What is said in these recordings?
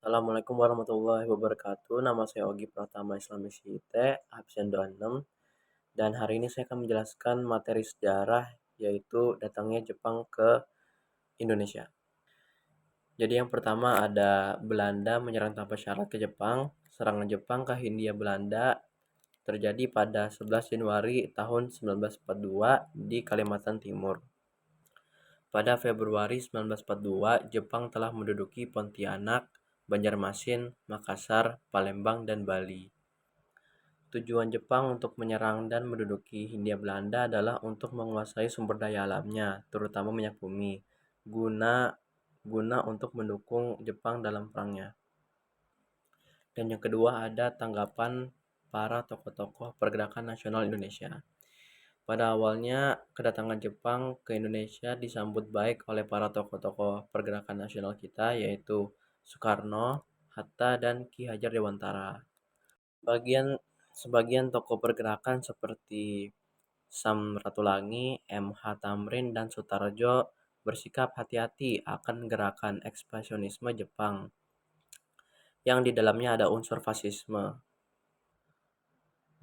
Assalamualaikum warahmatullahi wabarakatuh. Nama saya Ogi Pratama Islami Site, absen 26. Dan hari ini saya akan menjelaskan materi sejarah, yaitu datangnya Jepang ke Indonesia. Jadi yang pertama ada Belanda menyerang tanpa syarat ke Jepang. Serangan Jepang ke Hindia Belanda terjadi pada 11 Januari tahun 1942 di Kalimantan Timur. Pada Februari 1942, Jepang telah menduduki Pontianak, Banjarmasin, Makassar, Palembang, dan Bali. Tujuan Jepang untuk menyerang dan menduduki Hindia Belanda adalah untuk menguasai sumber daya alamnya, terutama minyak bumi, guna guna untuk mendukung Jepang dalam perangnya. Dan yang kedua ada tanggapan para tokoh-tokoh pergerakan nasional Indonesia. Pada awalnya, kedatangan Jepang ke Indonesia disambut baik oleh para tokoh-tokoh pergerakan nasional kita, yaitu Soekarno, Hatta, dan Ki Hajar Dewantara. Sebagian tokoh pergerakan seperti Sam Ratulangi, M.H. Tamrin, dan Sutarjo bersikap hati-hati akan gerakan ekspresionisme Jepang, yang di dalamnya ada unsur fasisme.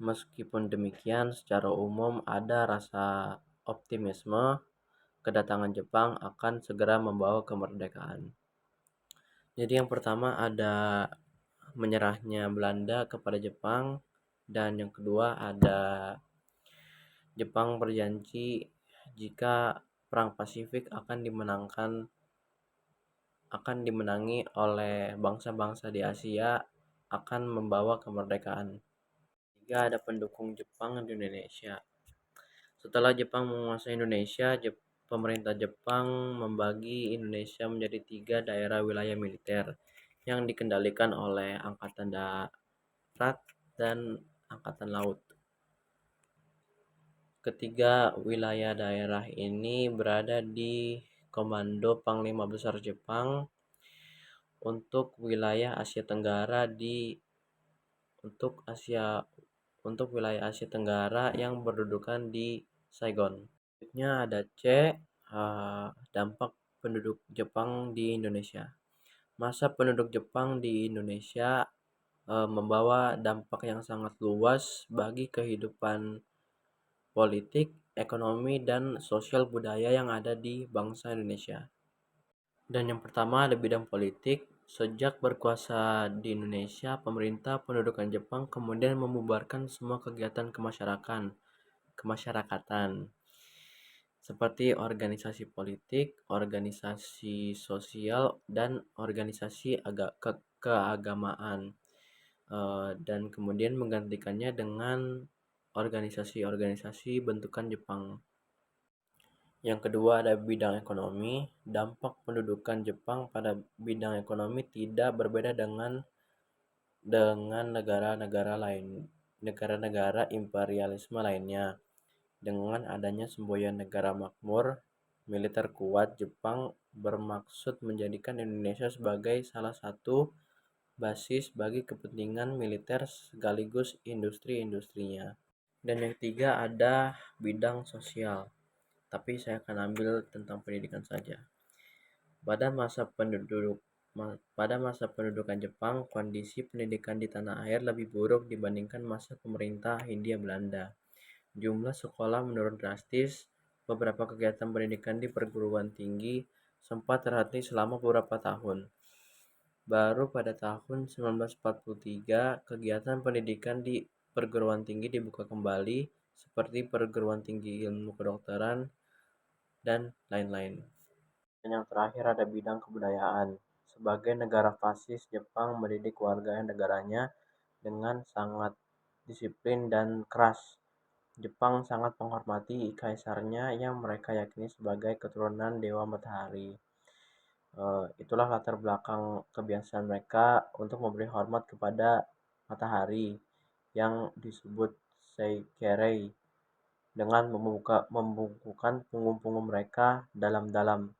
Meskipun demikian, secara umum ada rasa optimisme kedatangan Jepang akan segera membawa kemerdekaan. Jadi yang pertama ada menyerahnya Belanda kepada Jepang, dan yang kedua ada Jepang berjanji jika Perang Pasifik akan dimenangi oleh bangsa-bangsa di Asia akan membawa kemerdekaan. Tiga, ada pendukung Jepang di Indonesia. Setelah Jepang menguasai Indonesia, pemerintah Jepang membagi Indonesia menjadi 3 daerah wilayah militer yang dikendalikan oleh Angkatan Darat dan Angkatan Laut. Ketiga wilayah daerah ini berada di Komando Panglima Besar Jepang. Untuk wilayah Asia Tenggara untuk wilayah Asia Tenggara yang berdudukan di Saigon. Selanjutnya ada C, dampak penduduk Jepang di Indonesia. Masa penduduk Jepang di Indonesia membawa dampak yang sangat luas bagi kehidupan politik, ekonomi, dan sosial budaya yang ada di bangsa Indonesia. Dan yang pertama ada bidang politik. Sejak berkuasa di Indonesia, pemerintah pendudukan Jepang kemudian membubarkan semua kegiatan kemasyarakatan seperti organisasi politik, organisasi sosial, dan organisasi keagamaan, dan kemudian menggantikannya dengan organisasi-organisasi bentukan Jepang. Yang kedua ada bidang ekonomi. Dampak pendudukan Jepang pada bidang ekonomi tidak berbeda dengan negara-negara imperialisme lainnya. Dengan adanya semboyan negara makmur, militer kuat, Jepang bermaksud menjadikan Indonesia sebagai salah satu basis bagi kepentingan militer sekaligus industri-industrinya. Dan yang ketiga ada bidang sosial. Tapi saya akan ambil tentang pendidikan saja. Pada masa pendudukan Jepang, kondisi pendidikan di tanah air lebih buruk dibandingkan masa pemerintah Hindia Belanda. Jumlah sekolah menurun drastis. Beberapa kegiatan pendidikan di perguruan tinggi sempat terhenti selama beberapa tahun. Baru pada tahun 1943, kegiatan pendidikan di perguruan tinggi dibuka kembali, seperti perguruan tinggi ilmu kedokteran, dan lain-lain. Dan yang terakhir ada bidang kebudayaan. Sebagai negara fasis, Jepang mendidik warga negaranya dengan sangat disiplin dan keras. Jepang sangat menghormati kaisarnya yang mereka yakini sebagai keturunan Dewa Matahari. Itulah latar belakang kebiasaan mereka untuk memberi hormat kepada matahari yang disebut Seikerei, dengan membungkukkan punggung-punggung mereka dalam-dalam.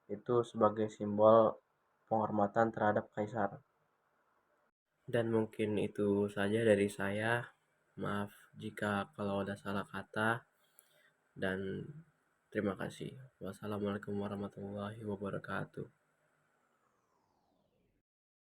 Itu sebagai simbol penghormatan terhadap kaisar. Dan mungkin itu saja dari saya. Maaf jika kalau ada salah kata, dan terima kasih. Wassalamualaikum warahmatullahi wabarakatuh.